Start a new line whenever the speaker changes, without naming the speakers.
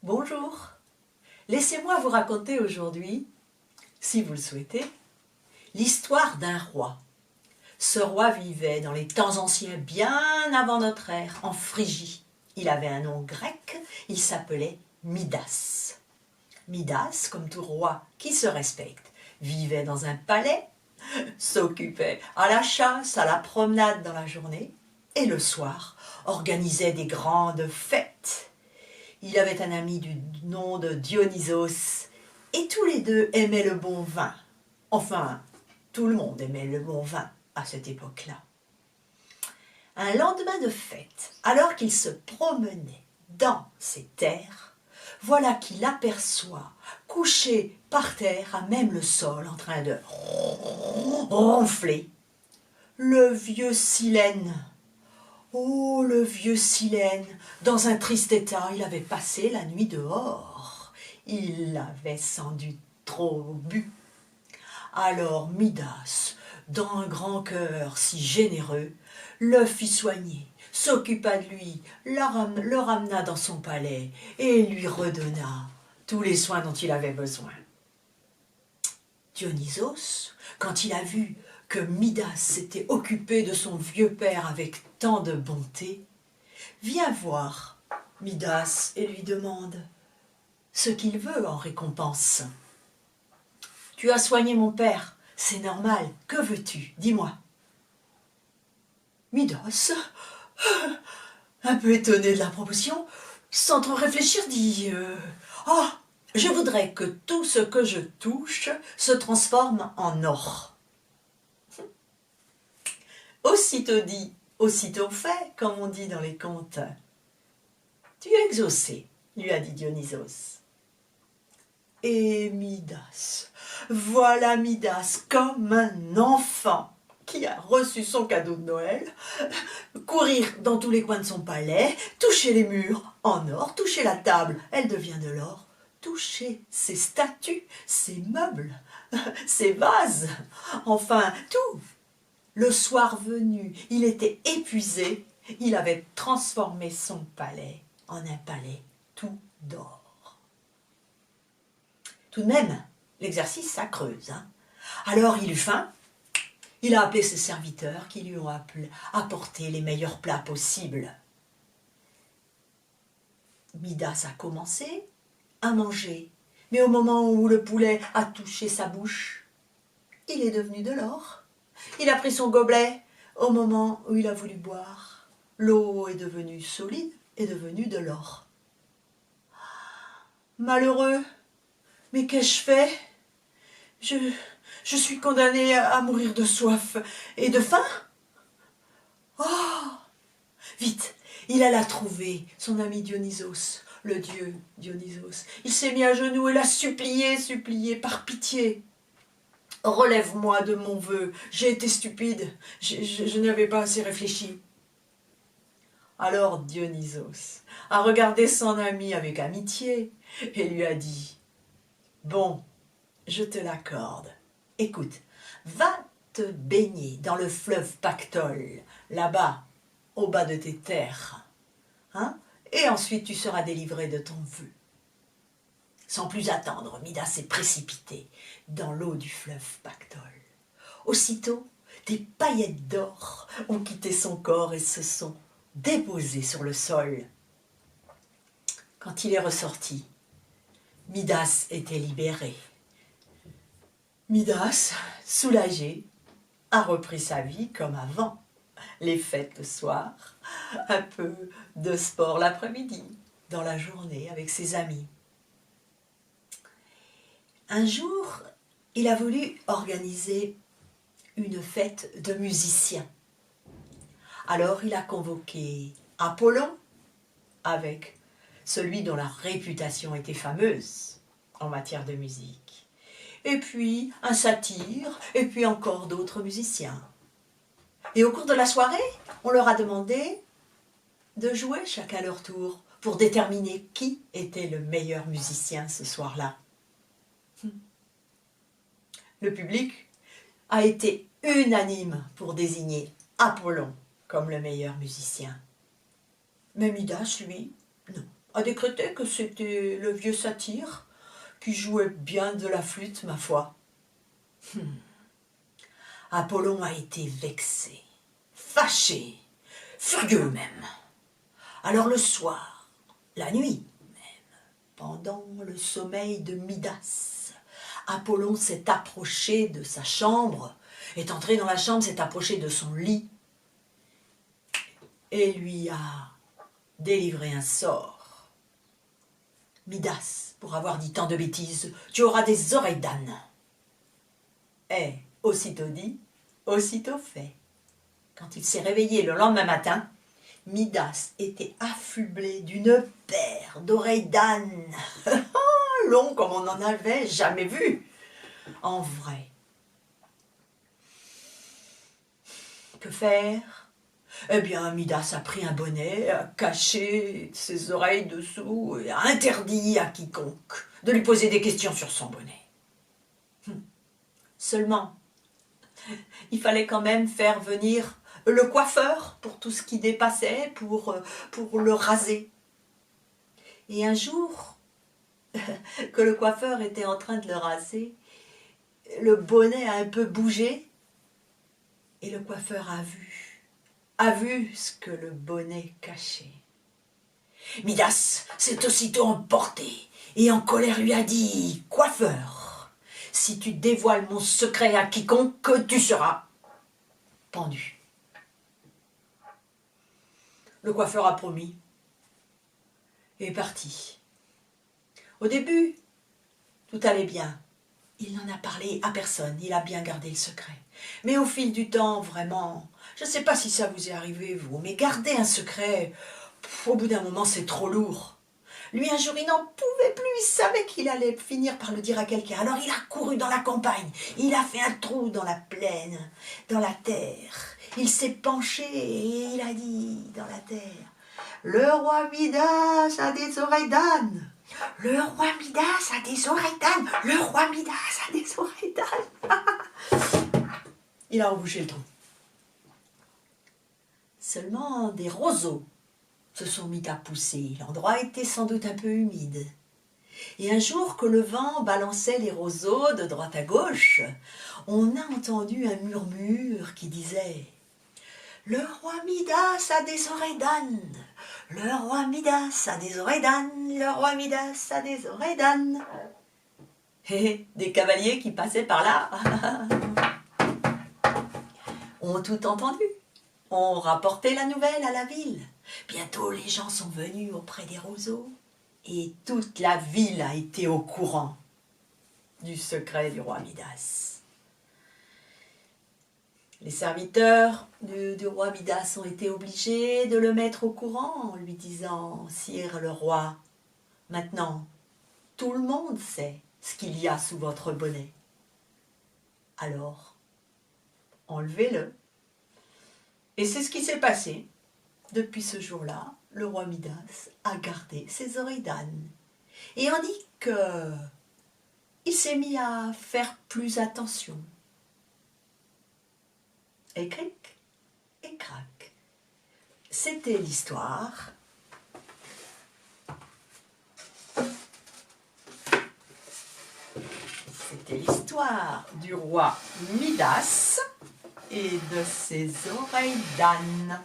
Bonjour, laissez-moi vous raconter aujourd'hui, si vous le souhaitez, l'histoire d'un roi. Ce roi vivait dans les temps anciens, bien avant notre ère, en Phrygie. Il avait un nom grec, il s'appelait Midas. Midas, comme tout roi qui se respecte, vivait dans un palais, s'occupait à la chasse, à la promenade dans la journée, et le soir organisait des grandes fêtes. Il avait un ami du nom de Dionysos, et tous les deux aimaient le bon vin. Enfin, tout le monde aimait le bon vin à cette époque-là. Un lendemain de fête, alors qu'il se promenait dans ses terres, voilà qu'il aperçoit, couché par terre, à même le sol, en train de ronfler, le vieux Silène. Oh, le vieux Silène, dans un triste état, il avait passé la nuit dehors. Il avait sans doute trop bu. Alors Midas, d'un grand cœur si généreux, le fit soigner, s'occupa de lui, le ramena dans son palais et lui redonna tous les soins dont il avait besoin. Dionysos, quand il a vu que Midas s'était occupé de son vieux père avec tant de bonté, vient voir Midas et lui demande ce qu'il veut en récompense. « Tu as soigné mon père, c'est normal, que veux-tu? Dis-moi. » Midas, un peu étonné de la proposition, sans trop réfléchir, dit « Oh, je voudrais que tout ce que je touche se transforme en or. » Aussitôt dit, aussitôt fait, comme on dit dans les contes. « Tu es exaucé, » lui a dit Dionysos. Et Midas, voilà Midas comme un enfant qui a reçu son cadeau de Noël, courir dans tous les coins de son palais, toucher les murs en or, toucher la table, elle devient de l'or, toucher ses statues, ses meubles, ses vases, enfin tout. Le soir venu, il était épuisé, il avait transformé son palais en un palais tout d'or. Tout de même, l'exercice, ça creuse. Hein. Alors il eut faim, il a appelé ses serviteurs qui lui ont apporté les meilleurs plats possibles. Midas a commencé à manger, mais au moment où le poulet a touché sa bouche, il est devenu de l'or. Il a pris son gobelet au moment où il a voulu boire. L'eau est devenue solide, est devenue de l'or. Malheureux, mais qu'ai-je fait ? Je suis condamné à mourir de soif et de faim. Oh ! Vite, il alla trouver son ami Dionysos, le dieu Dionysos. Il s'est mis à genoux et l'a supplié, par pitié. Relève-moi de mon vœu, j'ai été stupide, je n'avais pas assez réfléchi. Alors Dionysos a regardé son ami avec amitié et lui a dit « Bon, je te l'accorde. Écoute, va te baigner dans le fleuve Pactole, là-bas, au bas de tes terres, hein, et ensuite tu seras délivré de ton vœu. » Sans plus attendre, Midas s'est précipité dans l'eau du fleuve Pactole. Aussitôt, des paillettes d'or ont quitté son corps et se sont déposées sur le sol. Quand il est ressorti, Midas était libéré. Midas, soulagé, a repris sa vie comme avant. Les fêtes le soir, un peu de sport l'après-midi, dans la journée avec ses amis. Un jour, il a voulu organiser une fête de musiciens. Alors il a convoqué Apollon avec celui dont la réputation était fameuse en matière de musique. Et puis un satyre, et puis encore d'autres musiciens. Et au cours de la soirée, on leur a demandé de jouer chacun leur tour pour déterminer qui était le meilleur musicien ce soir-là. Le public a été unanime pour désigner Apollon comme le meilleur musicien. Mais Midas, lui, non. a décrété que c'était le vieux satyre qui jouait bien de la flûte, ma foi. Apollon a été vexé, fâché, furieux même. Alors le soir, la nuit même, pendant le sommeil de Midas, Apollon s'est approché de sa chambre, est entré dans la chambre, s'est approché de son lit et lui a délivré un sort. Midas, pour avoir dit tant de bêtises, tu auras des oreilles d'âne. Et aussitôt dit, aussitôt fait. Quand il s'est réveillé le lendemain matin, Midas était affublé d'une paire d'oreilles d'âne, longs comme on n'en avait jamais vu, en vrai. Que faire? Eh bien, Midas a pris un bonnet, a caché ses oreilles dessous et a interdit à quiconque de lui poser des questions sur son bonnet. Seulement, il fallait quand même faire venir le coiffeur pour tout ce qui dépassait, pour le raser. Et un jour, que le coiffeur était en train de le raser, le bonnet a un peu bougé et le coiffeur a vu ce que le bonnet cachait. Midas s'est aussitôt emporté et en colère lui a dit « Coiffeur, si tu dévoiles mon secret à quiconque, tu seras pendu. » Le coiffeur a promis et est parti. Au début, tout allait bien. Il n'en a parlé à personne, il a bien gardé le secret. Mais au fil du temps, vraiment, je ne sais pas si ça vous est arrivé, vous, mais garder un secret, au bout d'un moment, c'est trop lourd. Lui, un jour, il n'en pouvait plus, il savait qu'il allait finir par le dire à quelqu'un. Alors il a couru dans la campagne, il a fait un trou dans la plaine, dans la terre. Il s'est penché et il a dit dans la terre, « Le roi Midas a des oreilles d'âne. Le roi Midas a des oreilles d'âne. Le roi Midas a des oreilles d'âne. » Il a rebouché le trou. Seulement des roseaux se sont mis à pousser. L'endroit était sans doute un peu humide. Et un jour que le vent balançait les roseaux de droite à gauche, on a entendu un murmure qui disait « Le roi Midas a des oreilles d'âne. Le roi Midas a des oreilles d'âne. Le roi Midas a des oreilles d'âne. » Et des cavaliers qui passaient par là ont tout entendu, ont rapporté la nouvelle à la ville. Bientôt les gens sont venus auprès des roseaux et toute la ville a été au courant du secret du roi Midas. Les serviteurs du roi Midas ont été obligés de le mettre au courant en lui disant « Sire le roi, maintenant tout le monde sait ce qu'il y a sous votre bonnet. Alors, enlevez-le. » Et c'est ce qui s'est passé. Depuis ce jour-là, le roi Midas a gardé ses oreilles d'âne. Et on dit qu'il s'est mis à faire plus attention. Et cric, et crac. C'était l'histoire. C'était l'histoire du roi Midas et de ses oreilles d'âne.